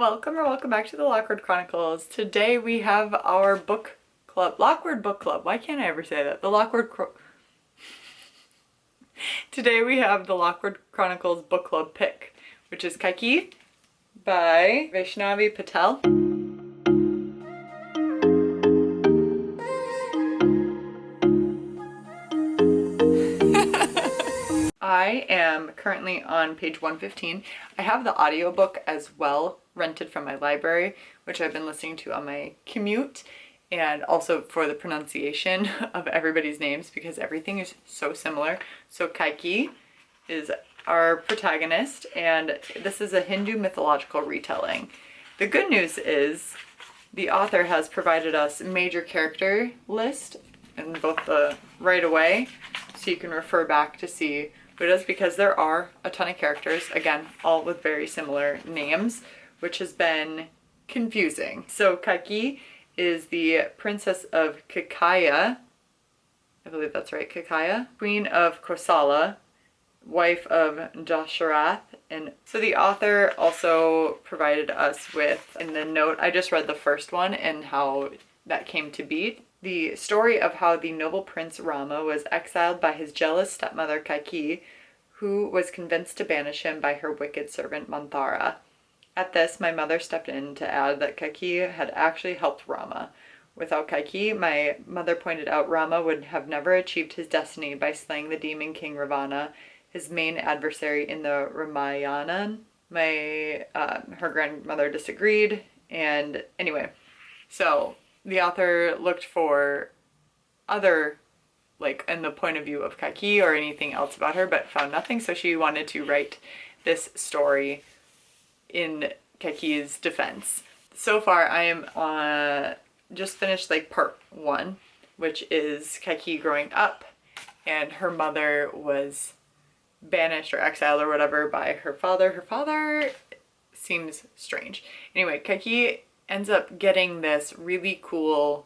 Welcome or welcome back to the Lawkward Chronicles. Today we have our book club, Lawkward Book Club. Why can't I ever say that? Today we have the Lawkward Chronicles book club pick, which is Kaikeyi by Vaishnavi Patel. I am currently on page 115. I have the audiobook as well, rented from my library, which I've been listening to on my commute, and also for the pronunciation of everybody's names because everything is so similar. So Kaikeyi is our protagonist, and this is a Hindu mythological retelling. The good news is the author has provided us a major character list in both the right away, so you can refer back to see who it is, because there are a ton of characters, again, all with very similar names, which has been confusing. So Kaikeyi is the princess of Kaikeyi, I believe that's right, Kaikeyi, queen of Kosala, wife of Dasharath. And so the author also provided us with, in the note, I just read the first one and how that came to be, the story of how the noble prince Rama was exiled by his jealous stepmother Kaikeyi, who was convinced to banish him by her wicked servant Manthara. At this, my mother stepped in to add that Kaikeyi had actually helped Rama. Without Kaikeyi, my mother pointed out, Rama would have never achieved his destiny by slaying the demon king Ravana, his main adversary in the Ramayana. Her grandmother disagreed, and anyway, so the author looked for other, like, in the point of view of Kaikeyi or anything else about her, but found nothing, so she wanted to write this story in Kaikeyi's defense. So far I am just finished like part 1, which is Kaikeyi growing up, and her mother was banished or exiled or whatever by her father. Her father seems strange. Anyway, Kaikeyi ends up getting this really cool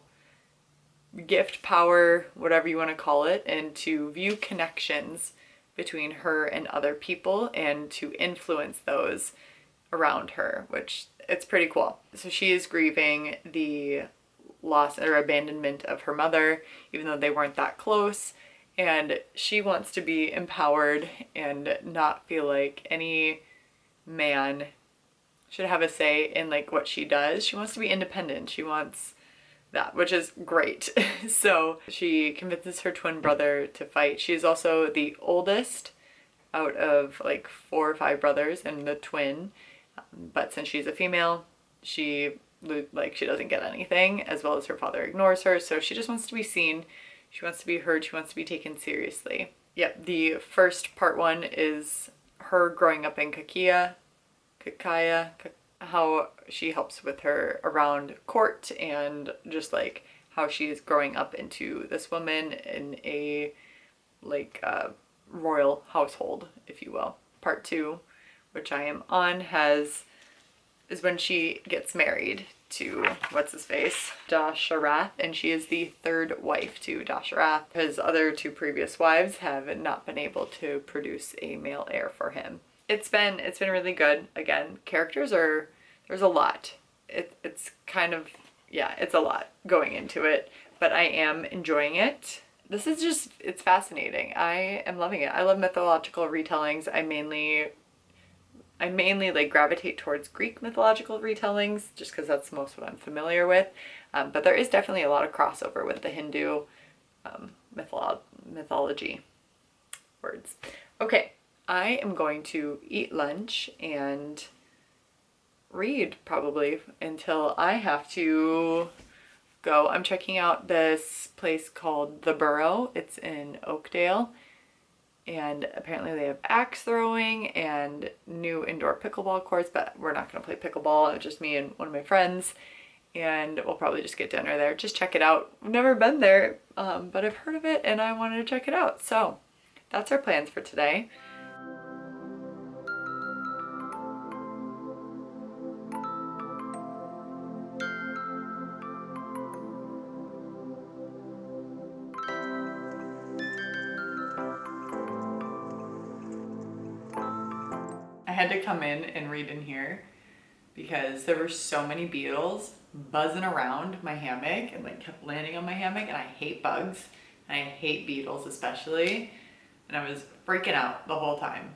gift, power, whatever you want to call it, and to view connections between her and other people and to influence those around her, which it's pretty cool. So she is grieving the loss or abandonment of her mother, even though they weren't that close, and she wants to be empowered and not feel like any man should have a say in like what she does. She wants to be independent. She wants that, which is great. So she convinces her twin brother to fight. She is also the oldest out of like 4 or 5 brothers and the twin, but since she's a female, she doesn't get anything, as well as her father ignores her, so she just wants to be seen, she wants to be heard, she wants to be taken seriously. Yep, the first part 1 is her growing up in Kaikeyi, how she helps with her around court, and just like how she is growing up into this woman in a royal household, if you will. Part 2, which I am on, is when she gets married to what's his face, Dasharath, and she is the 3rd wife to Dasharath. His other 2 previous wives have not been able to produce a male heir for him. It's been really good. Again, there's a lot. It's kind of, yeah, it's a lot going into it, but I am enjoying it. This is just, it's fascinating. I am loving it. I love mythological retellings. I mainly like gravitate towards Greek mythological retellings just because that's most what I'm familiar with, but there is definitely a lot of crossover with the Hindu mythology words. Okay, I am going to eat lunch and read probably until I have to go. I'm checking out this place called The Burrow. It's in Oakdale, and apparently they have axe throwing and new indoor pickleball courts, but we're not going to play pickleball. It's just me and one of my friends, and we'll probably just get dinner there. Just check it out. I've never been there, but I've heard of it and I wanted to check it out. So that's our plans for today. I had to come in and read in here because there were so many beetles buzzing around my hammock and like kept landing on my hammock, and I hate bugs and I hate beetles especially, and I was freaking out the whole time.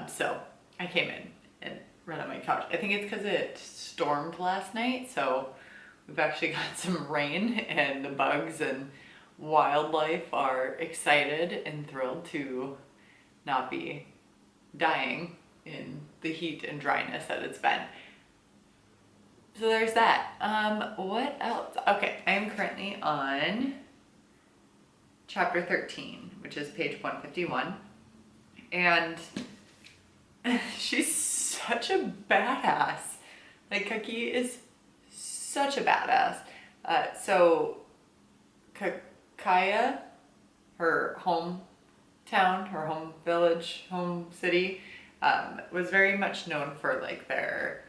So I came in and read on my couch. I think it's because it stormed last night, so we've actually got some rain, and the bugs and wildlife are excited and thrilled to not be dying in the heat and dryness that it's been. So there's that. What else? Okay, I am currently on chapter 13, which is page 151. And she's such a badass. Like, Kaikeyi is such a badass. So Kaikeyi, her hometown, her home village, home city, was very much known for like their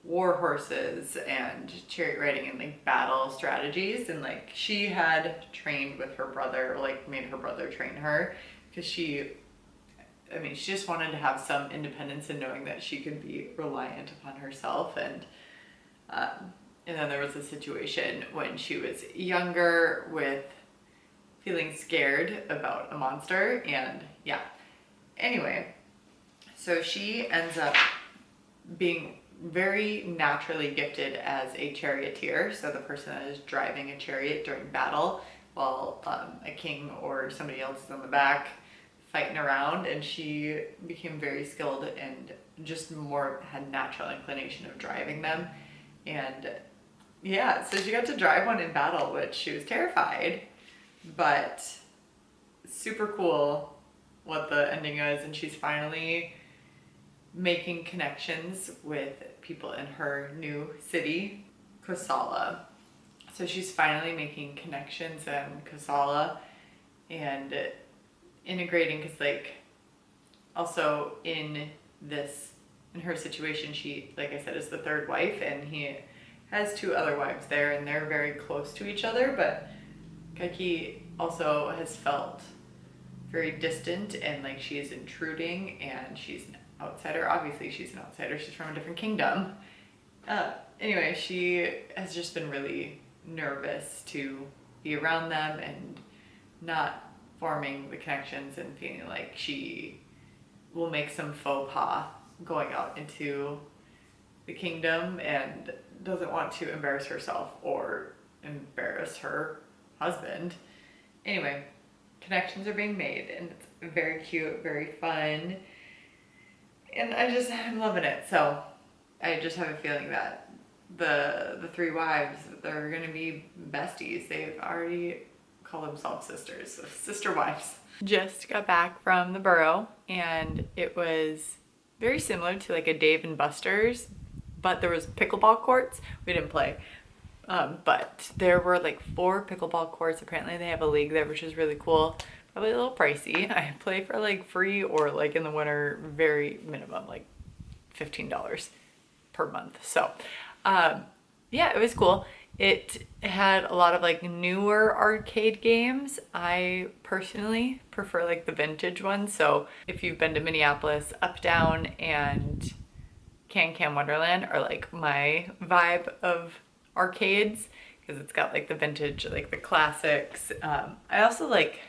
war horses and chariot riding and like battle strategies. And like she had trained with her brother, or like made her brother train her, because she just wanted to have some independence and knowing that she could be reliant upon herself. And then there was a situation when she was younger with feeling scared about a monster, and yeah. Anyway, so she ends up being very naturally gifted as a charioteer, so the person that is driving a chariot during battle while a king or somebody else is on the back fighting around, and she became very skilled and just more had natural inclination of driving them. And yeah, so she got to drive one in battle, which she was terrified, but super cool what the ending is. And she's finally making connections with people in her new city, Kosala. So she's finally making connections in Kosala and integrating, because like also in her situation, she, like I said, is the third wife, and he has two other wives there, and they're very close to each other, but Kaikeyi also has felt very distant and like she is intruding, and she's an outsider. Obviously she's an outsider, she's from a different kingdom. Anyway, she has just been really nervous to be around them and not forming the connections, and feeling like she will make some faux pas going out into the kingdom and doesn't want to embarrass herself or embarrass her husband. Anyway, connections are being made, and it's very cute, very fun, and I'm loving it. So I just have a feeling that the three wives, they're gonna be besties. They've already called themselves sisters, so sister wives. Just got back from the borough, and it was very similar to like a Dave and Buster's, but there was pickleball courts. We didn't play, but there were like 4 pickleball courts. Apparently they have a league there, which is really cool. Probably a little pricey. I play for like free, or like in the winter, very minimum, like $15 per month. So yeah, it was cool. It had a lot of like newer arcade games. I personally prefer like the vintage ones. So if you've been to Minneapolis, Up Down and Can Wonderland are like my vibe of arcades, because it's got like the vintage, like the classics. I also like,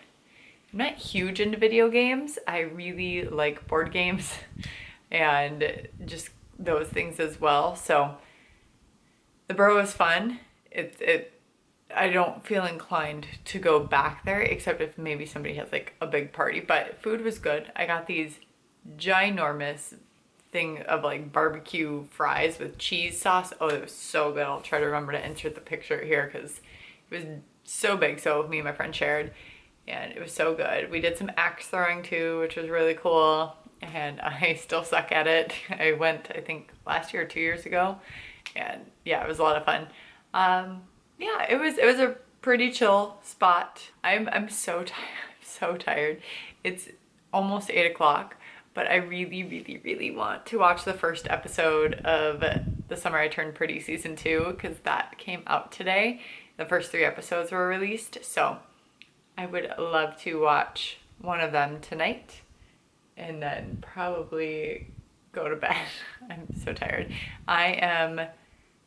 I'm not huge into video games. I really like board games and just those things as well. So the borough is fun. I don't feel inclined to go back there, except if maybe somebody has like a big party, but food was good. I got these ginormous thing of like barbecue fries with cheese sauce. Oh, it was so good. I'll try to remember to insert the picture here because it was so big. So me and my friend shared, and it was so good. We did some axe throwing too, which was really cool, and I still suck at it. I went, I think last year or 2 years ago, and yeah, it was a lot of fun. Yeah, it was a pretty chill spot. I'm so tired. I'm so tired. It's almost 8 o'clock, but I really want to watch the first episode of The Summer I Turned Pretty season 2, because that came out today. The first 3 episodes were released, so I would love to watch one of them tonight, and then probably go to bed. I'm so tired. I am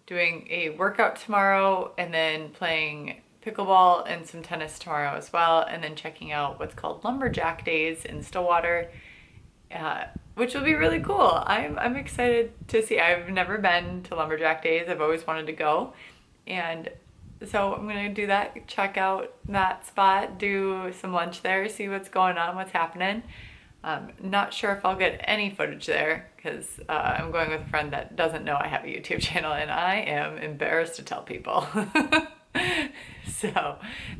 doing a workout tomorrow and then playing pickleball and some tennis tomorrow as well, and then checking out what's called Lumberjack Days in Stillwater, which will be really cool. I'm excited to see. I've never been to Lumberjack Days. I've always wanted to go, and so I'm gonna do that, check out that spot, do some lunch there, see what's going on, what's happening. Not sure if I'll get any footage there because I'm going with a friend that doesn't know I have a YouTube channel, and I am embarrassed to tell people. So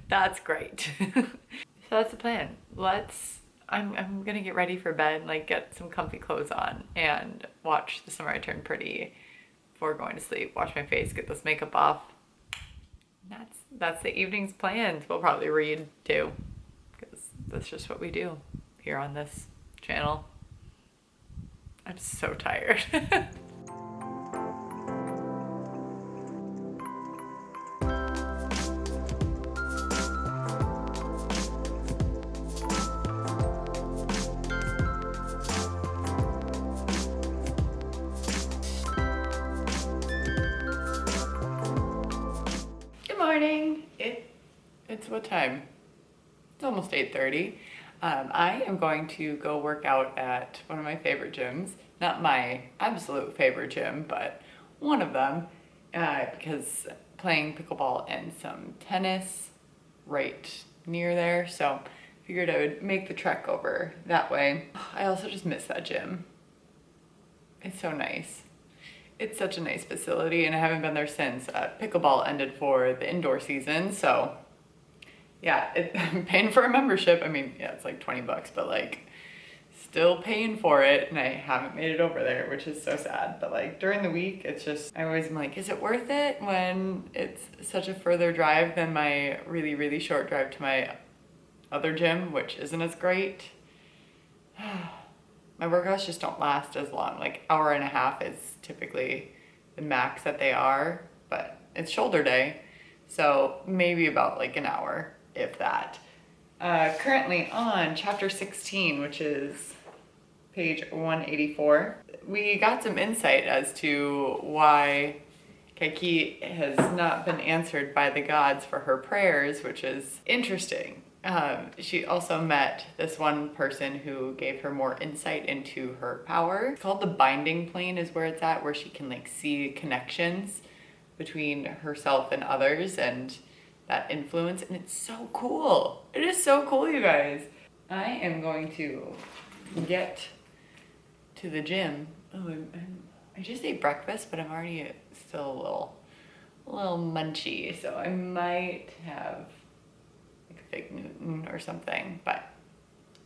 that's great. So that's the plan. I'm gonna get ready for bed, like get some comfy clothes on and watch The Summer I Turned Pretty before going to sleep, wash my face, get this makeup off. That's the evening's plans. We'll probably read too, because that's just what we do here on this channel. I'm so tired. Good morning. It's what time? It's almost 8:30. I am going to go work out at one of my favorite gyms. Not my absolute favorite gym, but one of them, because playing pickleball and some tennis right near there. So figured I would make the trek over that way. I also just miss that gym. It's so nice. It's such a nice facility, and I haven't been there since pickleball ended for the indoor season. So yeah, I'm paying for a membership. I mean, yeah, it's like 20 bucks, but like still paying for it, and I haven't made it over there, which is so sad. But like during the week, it's just, I always am like, is it worth it when it's such a further drive than my really, really short drive to my other gym, which isn't as great. My workouts just don't last as long. Like hour and a half is typically the max that they are, but it's shoulder day, so maybe about like an hour, if that. Currently on chapter 16, which is page 184, we got some insight as to why Kaikeyi has not been answered by the gods for her prayers, which is interesting. She also met this one person who gave her more insight into her power. It's called the binding plane is where it's at, where she can like see connections between herself and others and that influence, and it's so cool. It is so cool, you guys. I am going to get to the gym. Oh, I just ate breakfast, but I'm already still a little munchy, so I might have like a fig Newton or something, but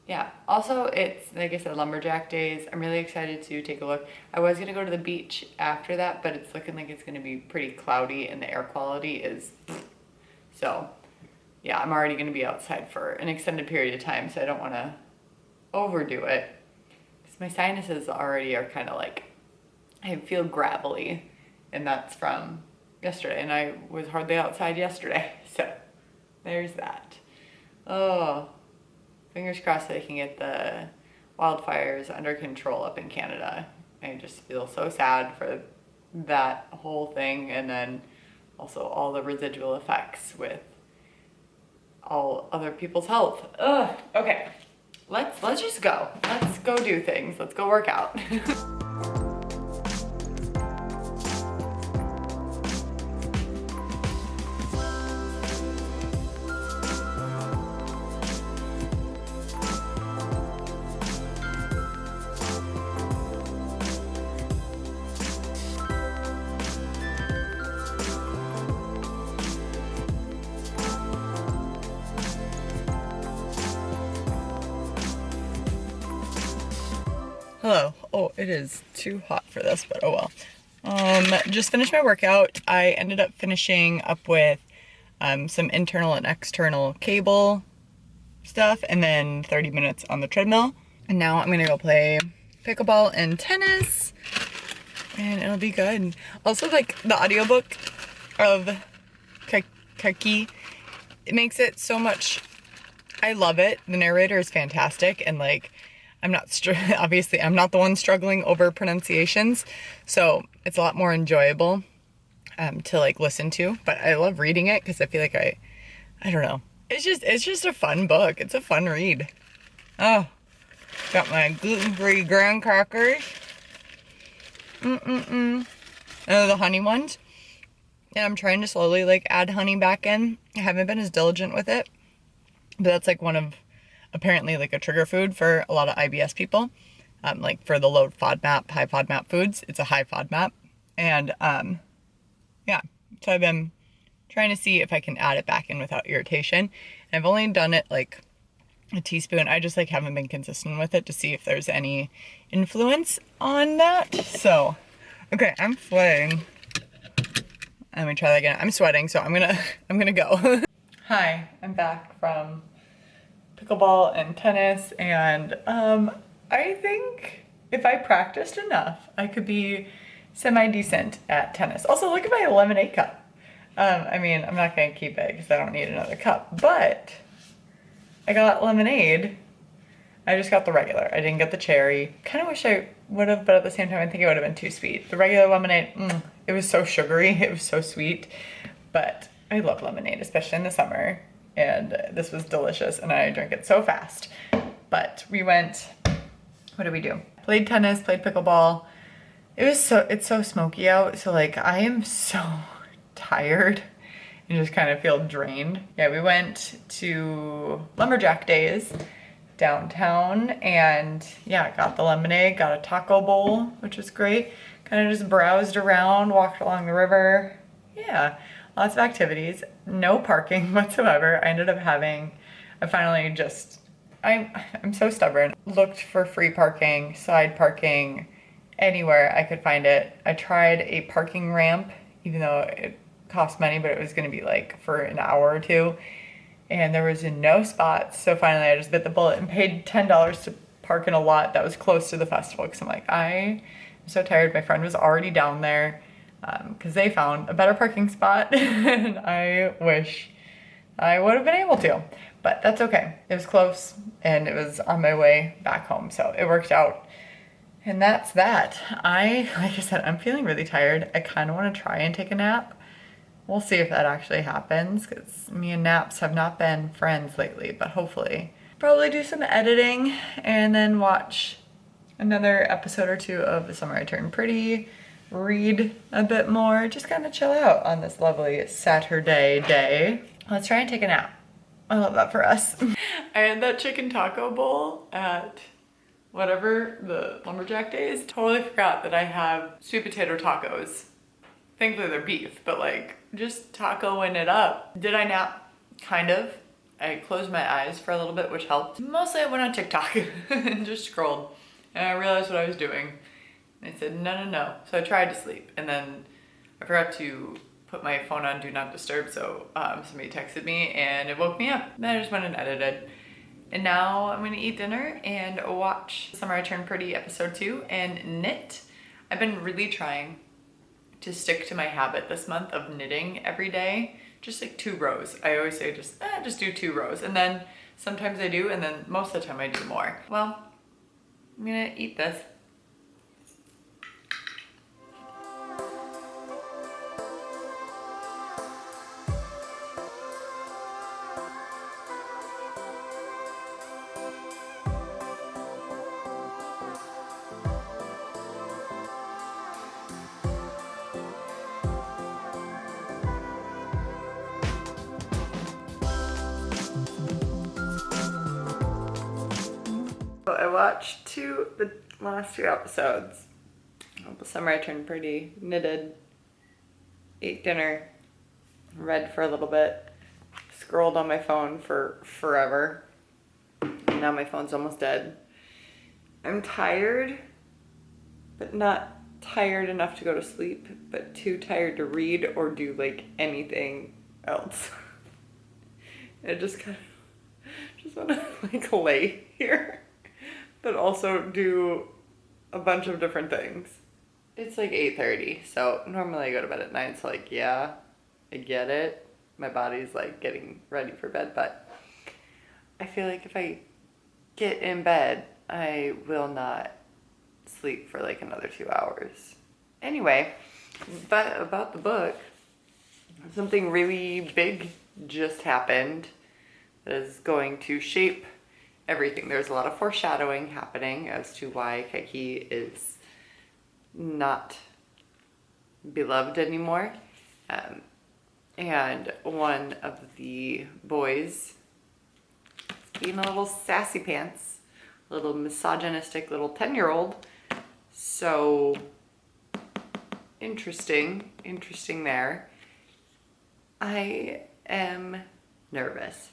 yeah. Also, it's, like I said, Lumberjack Days. I'm really excited to take a look. I was gonna go to the beach after that, but it's looking like it's gonna be pretty cloudy and the air quality is, so yeah, I'm already gonna be outside for an extended period of time, so I don't wanna overdo it. Because my sinuses already are kind of like, I feel gravelly, and that's from yesterday, and I was hardly outside yesterday, so there's that. Oh, fingers crossed that I can get the wildfires under control up in Canada. I just feel so sad for that whole thing, and then also all the residual effects with all other people's health. Ugh, okay, let's just go. Let's go do things. Let's go work out. Hello. Oh, it is too hot for this, but oh well. Just finished my workout. I ended up finishing up with some internal and external cable stuff, and then 30 minutes on the treadmill. And now I'm gonna go play pickleball and tennis, and it'll be good. Also, like the audiobook of Kaikeyi, it makes it so much, I love it. The narrator is fantastic, and like I'm not, obviously I'm not the one struggling over pronunciations, so it's a lot more enjoyable to like listen to, but I love reading it because I feel like I don't know. It's just a fun book. It's a fun read. Oh, got my gluten-free graham crackers. Oh, the honey ones. And I'm trying to slowly like add honey back in. I haven't been as diligent with it, but that's like one of, apparently like a trigger food for a lot of IBS people. Like for the low FODMAP, high FODMAP foods, it's a high FODMAP. And yeah, so I've been trying to see if I can add it back in without irritation. And I've only done it like a teaspoon. I just like haven't been consistent with it to see if there's any influence on that. So, okay, I'm sweating. Let me try that again. I'm sweating, so I'm gonna go. Hi, I'm back from pickleball and tennis, and I think if I practiced enough, I could be semi-decent at tennis. Also, look at my lemonade cup. I mean, I'm not gonna keep it because I don't need another cup, but I got lemonade. I just got the regular. I didn't get the cherry. Kind of wish I would have, but at the same time, I think it would have been too sweet. The regular lemonade, it was so sugary. It was so sweet, but I love lemonade, especially in the summer. And this was delicious, and I drank it so fast. But we went, what did we do? Played tennis, played pickleball. It's so smoky out, so like I am so tired and just kind of feel drained. Yeah, we went to Lumberjack Days downtown, and yeah, got the lemonade, got a taco bowl, which was great. Kind of just browsed around, walked along the river. Yeah, lots of activities, no parking whatsoever. I ended up having, I'm so stubborn. Looked for free parking, side parking, anywhere I could find it. I tried a parking ramp, even though it cost money, but it was gonna be like for an hour or two. And there was no spots. So finally I just bit the bullet and paid $10 to park in a lot that was close to the festival. Cause I'm like, I'm so tired. My friend was already down there because they found a better parking spot and I wish I would have been able to, but that's okay. It was close and it was on my way back home. So it worked out. And that's that. Like I said, I'm feeling really tired. I kind of want to try and take a nap. We'll see if that actually happens, because me and naps have not been friends lately, but hopefully. Probably do some editing and then watch another episode or two of The Summer I Turned Pretty, read a bit more, just kind of chill out on this lovely Saturday day. Let's try and take a nap. I love that for us. I had that chicken taco bowl at whatever, the Lumberjack Days. Totally forgot that I have sweet potato tacos. Thankfully they're beef, but like just tacoing it up. Did I nap? Kind of. I closed my eyes for a little bit, which helped. Mostly I went on TikTok and just scrolled, and I realized what I was doing. And I said, no. So I tried to sleep, and then I forgot to put my phone on Do Not Disturb, so somebody texted me and it woke me up. Then I just went and edited. And now I'm gonna eat dinner and watch Summer I Turned Pretty episode 2 and knit. I've been really trying to stick to my habit this month of knitting every day, just like 2 rows. I always say just do 2 rows, and then sometimes I do, and then most of the time I do more. Well, I'm gonna eat this. So I watched the last 2 episodes of The Summer I Turned Pretty, knitted, ate dinner, read for a little bit, scrolled on my phone for forever, and now my phone's almost dead. I'm tired, but not tired enough to go to sleep, but too tired to read or do like anything else. I just kind of just want to like lay here, but also do a bunch of different things. It's like 8:30, so normally I go to bed at 9, so like, yeah, I get it. My body's like getting ready for bed, but I feel like if I get in bed, I will not sleep for like another 2 hours. Anyway, but about the book, something really big just happened that is going to shape everything. There's a lot of foreshadowing happening as to why Kaikeyi is not beloved anymore. And one of the boys being a little sassy pants, a little misogynistic little 10-year-old. So interesting there. I am nervous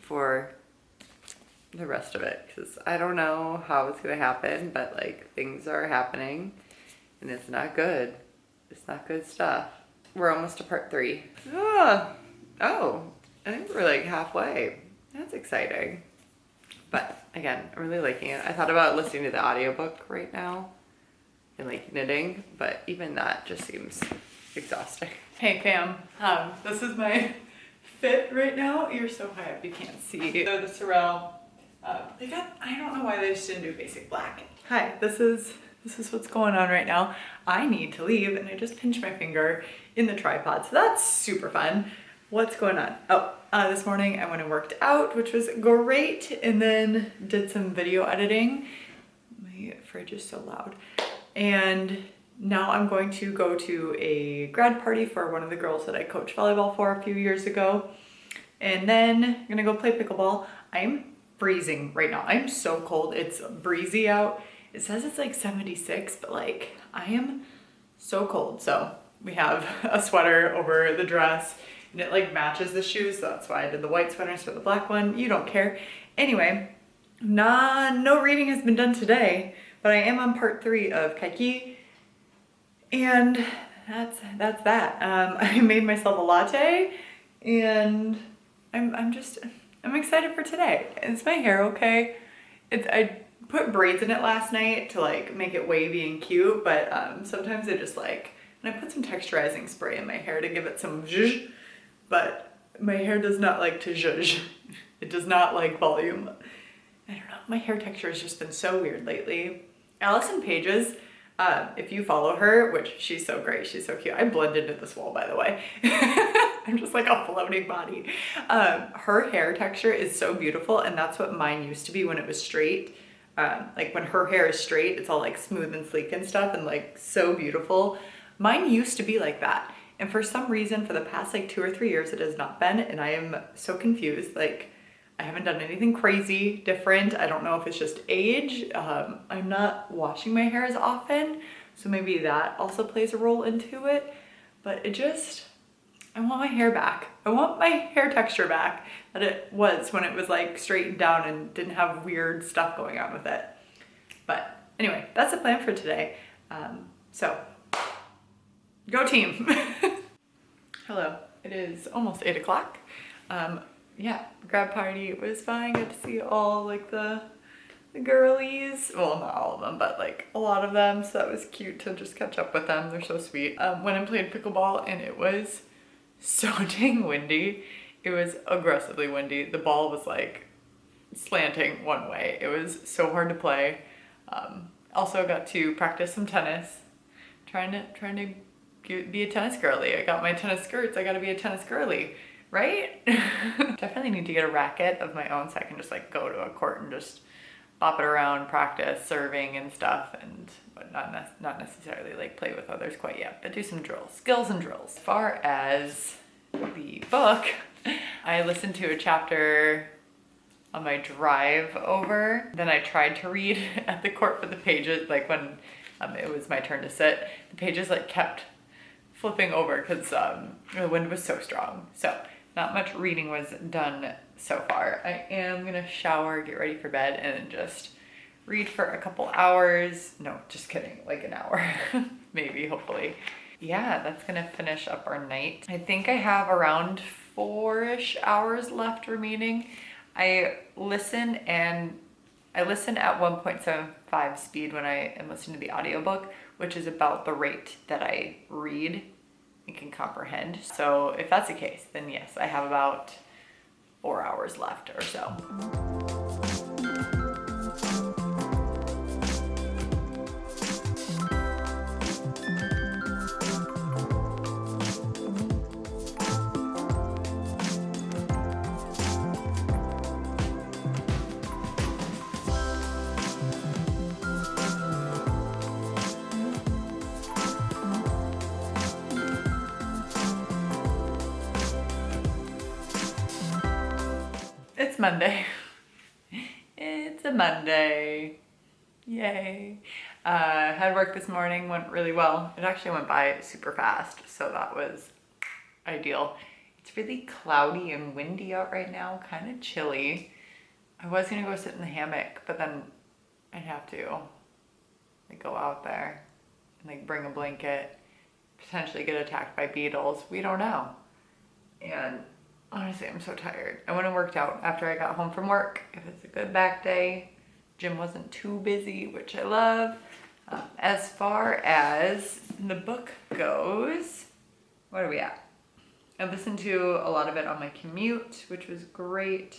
for the rest of it because I don't know how it's gonna happen, but like things are happening and it's not good. It's not good stuff. We're almost to part 3. Oh, I think we're like halfway. That's exciting. But again, I'm really liking it. I thought about listening to the audiobook right now and like knitting, but even that just seems exhausting. Hey fam, this is my fit right now. You're so high up you can't see. So the Sorrel, they got, I don't know why they just didn't do basic black. Hi, this is what's going on right now. I need to leave and I just pinched my finger in the tripod, so that's super fun. What's going on? Oh, this morning I went and worked out, which was great, and then did some video editing. My fridge is so loud. And now I'm going to go to a grad party for one of the girls that I coached volleyball for a few years ago. And then I'm gonna go play pickleball. I'm freezing right now. I'm so cold. It's breezy out. It says it's like 76, but like I am so cold. So we have a sweater over the dress and it like matches the shoes. So that's why I did the white sweater instead of the black one. You don't care. Anyway, no reading has been done today, but I am on part 3 of Kaikeyi. And that's that. I made myself a latte and I'm excited for today. Is my hair okay? I put braids in it last night to like make it wavy and cute, but sometimes I just like, and I put some texturizing spray in my hair to give it some zhuzh, but my hair does not like to zhuzh. It does not like volume. I don't know, my hair texture has just been so weird lately. Allison Pages, if you follow her, which she's so great, she's so cute. I blend into this wall, by the way. I'm just like a floating body. Her hair texture is so beautiful, and that's what mine used to be when it was straight. Like when her hair is straight, it's all like smooth and sleek and stuff and like so beautiful. Mine used to be like that. And for some reason, for the past like 2 or 3 years, it has not been. And I am so confused. Like I haven't done anything crazy different. I don't know if it's just age. I'm not washing my hair as often. So maybe that also plays a role into it. But it just, I want my hair back. I want my hair texture back that it was when it was like straightened down and didn't have weird stuff going on with it. But anyway, that's the plan for today. So go team. Hello, it is almost 8 o'clock. Yeah, grad party was fine. Got to see all like the girlies. Well, not all of them, but like a lot of them. So that was cute to just catch up with them. They're so sweet. Went and played pickleball and it was so dang windy. It was aggressively windy. The ball was like slanting one way. It was so hard to play. Also got to practice some tennis. Trying to be a tennis girly. I got my tennis skirts. I got to be a tennis girly, right? Definitely need to get a racket of my own so I can just like go to a court and just bop it around, practice serving and stuff, but not necessarily like play with others quite yet, but do some drills, skills and drills. As far as the book, I listened to a chapter on my drive over. Then I tried to read at the court, but the pages, like when it was my turn to sit, the pages like kept flipping over because the wind was so strong. So not much reading was done so far. I am gonna shower, get ready for bed, and then just read for a couple hours. No, just kidding, like an hour, maybe, hopefully. Yeah, that's gonna finish up our night. I think I have around 4-ish hours left remaining. I listen at 1.75 speed when I am listening to the audiobook, which is about the rate that I read and can comprehend. So if that's the case, then yes, I have about 4 hours left or so. It's Monday. It's a Monday. Yay. Had work this morning, went really well. It actually went by super fast, so that was ideal. It's really cloudy and windy out right now, kind of chilly. I was gonna go sit in the hammock, but then I'd have to like go out there and like bring a blanket, potentially get attacked by beetles. We don't know. And honestly, I'm so tired. I went and worked out after I got home from work. If it's a good back day, gym wasn't too busy, which I love. As far as the book goes, what are we at? I listened to a lot of it on my commute, which was great.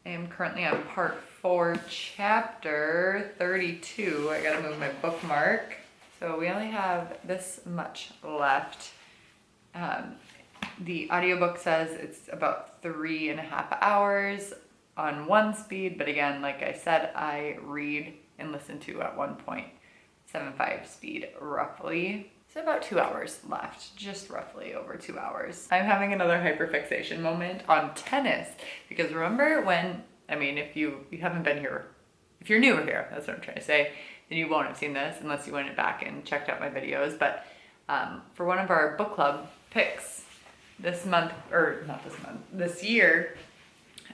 I am currently on part 4, chapter 32. I gotta move my bookmark. So we only have this much left. The audiobook says it's about 3.5 hours on 1 speed, but again, like I said, I read and listen to at 1.75 speed roughly. So about 2 hours left, just roughly over 2 hours. I'm having another hyperfixation moment on tennis because remember when, I mean, if you haven't been here, if you're newer here, that's what I'm trying to say, then you won't have seen this unless you went back and checked out my videos. But for one of our book club picks this month, or not this month, this year,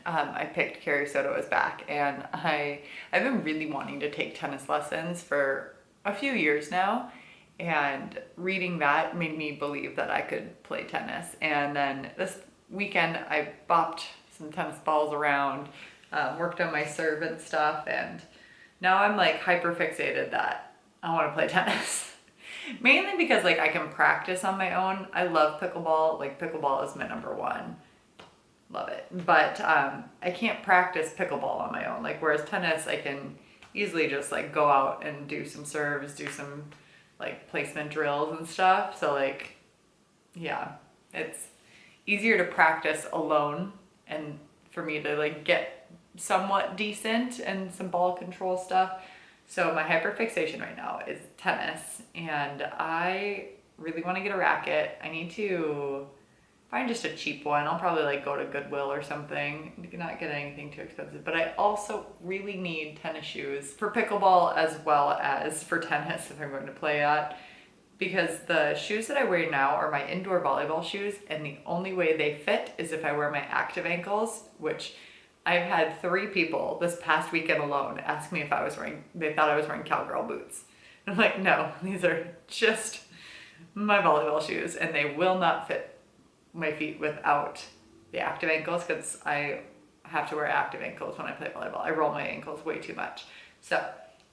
I picked Carrie Soto is back, and I've been really wanting to take tennis lessons for a few years now, and reading that made me believe that I could play tennis. And then this weekend I bopped some tennis balls around, worked on my serve and stuff, and now I'm like hyper fixated that I want to play tennis. Mainly because like I can practice on my own. I love pickleball. Like pickleball is my #1. Love it. But I can't practice pickleball on my own. Like whereas tennis, I can easily just like go out and do some serves, do some like placement drills and stuff. So like, yeah, it's easier to practice alone and for me to like get somewhat decent and some ball control stuff. So my hyperfixation right now is tennis, and I really want to get a racket. I need to find just a cheap one. I'll probably like go to Goodwill or something, not get anything too expensive. But I also really need tennis shoes for pickleball as well as for tennis if I'm going to play at, because the shoes that I wear now are my indoor volleyball shoes, and the only way they fit is if I wear my active ankles, which I've had 3 people this past weekend alone ask me if I was wearing, they thought I was wearing cowgirl boots. And I'm like, no, these are just my volleyball shoes, and they will not fit my feet without the active ankles, because I have to wear active ankles when I play volleyball. I roll my ankles way too much. So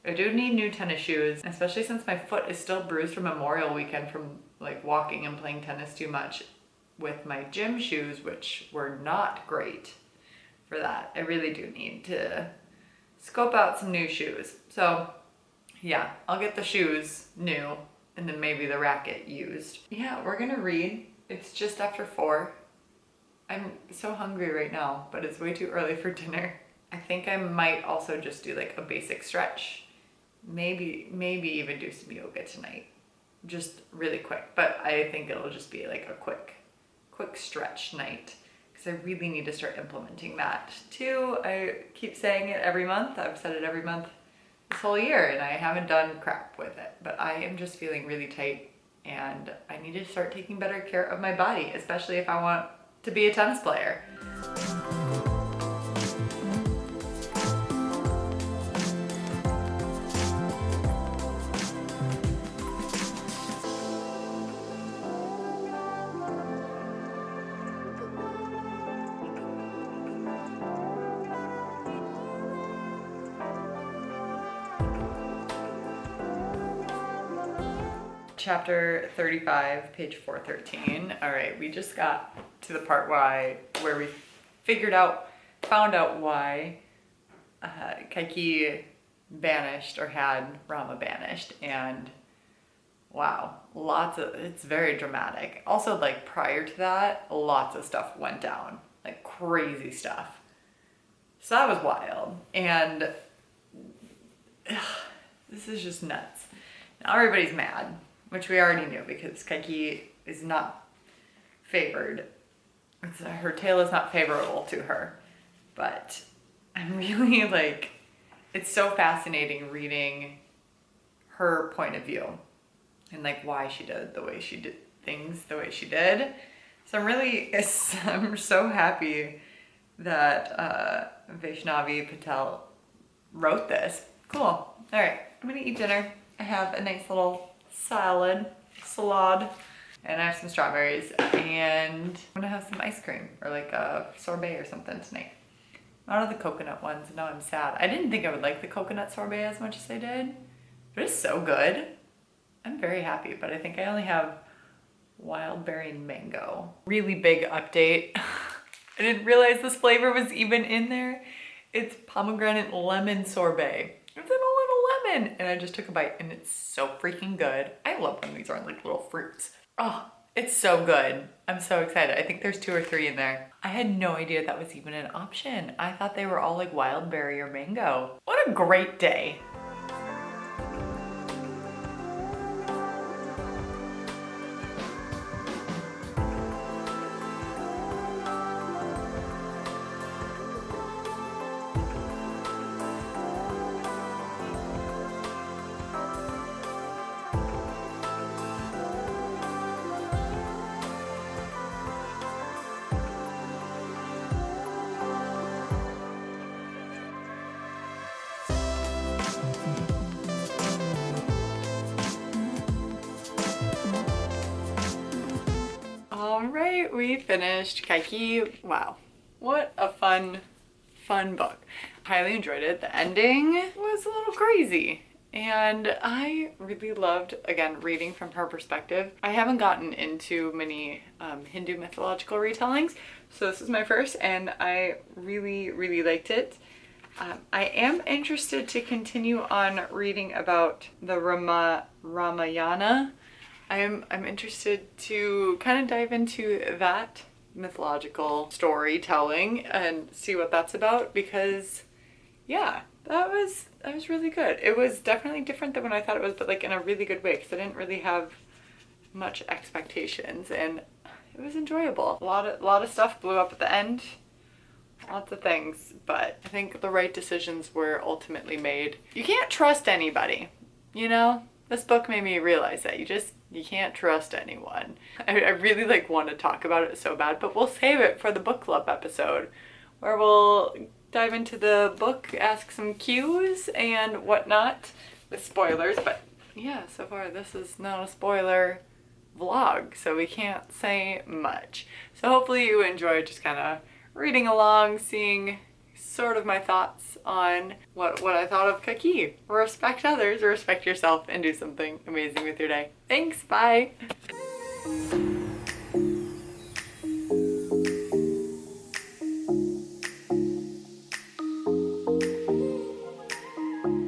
I do need new tennis shoes, especially since my foot is still bruised from Memorial Weekend from like walking and playing tennis too much with my gym shoes, which were not great for that. I really do need to scope out some new shoes. So yeah, I'll get the shoes new and then maybe the racket used. Yeah, we're gonna read. It's just after 4. I'm so hungry right now, but it's way too early for dinner. I think I might also just do like a basic stretch. Maybe even do some yoga tonight. Just really quick, but I think it'll just be like a quick stretch night. I really need to start implementing that too. I keep saying it every month. I've said it every month this whole year, and I haven't done crap with it. But I am just feeling really tight, and I need to start taking better care of my body, especially if I want to be a tennis player. Chapter 35, page 413. All right, we just got to the part where we found out why Kaikeyi banished or had Rama banished, and wow, it's very dramatic. Also, like prior to that, lots of stuff went down, like crazy stuff. So that was wild, and this is just nuts. Now everybody's mad, which we already knew because Kaikeyi is not favored. Her tale is not favorable to her. but I'm really like, it's so fascinating reading her point of view and like why she did the way she did things the way she did. So I'm so happy that Vaishnavi Patel wrote this. Cool. All right, I'm gonna eat dinner. I have a nice little salad, and I have some strawberries, and I'm gonna have some ice cream or like a sorbet or something tonight. Not of the coconut ones, no, I'm sad. I didn't think I would like the coconut sorbet as much as I did, but it's so good. I'm very happy, but I think I only have wild berry and mango. Really big update. I didn't realize this flavor was even in there. It's pomegranate lemon sorbet. It's in a little lemon, and I just took a bite, and it's so freaking good. I love when these are like little fruits. Oh, it's so good. I'm so excited. I think there's 2 or 3 in there. I had no idea that was even an option. I thought they were all like wild berry or mango. What a great day. All right, we finished Kaikeyi. Wow, what a fun book. Highly enjoyed it. The ending was a little crazy, and I really loved, again, reading from her perspective. I haven't gotten into many Hindu mythological retellings, so this is my first, and I really liked it. I am interested to continue on reading about the Ramayana. I'm interested to kind of dive into that mythological storytelling and see what that's about, because yeah, that was really good. It was definitely different than what I thought it was, but like in a really good way, because I didn't really have much expectations, and it was enjoyable. A lot of stuff blew up at the end, lots of things, but I think the right decisions were ultimately made. You can't trust anybody, you know? This book made me realize that you can't trust anyone. I really like want to talk about it so bad, but we'll save it for the book club episode where we'll dive into the book, ask some cues and whatnot with spoilers. But yeah, so far this is not a spoiler vlog, so we can't say much. So hopefully you enjoyed just kind of reading along, seeing sort of my thoughts on what I thought of Kaikeyi. Respect others, respect yourself, and do something amazing with your day. Thanks, bye!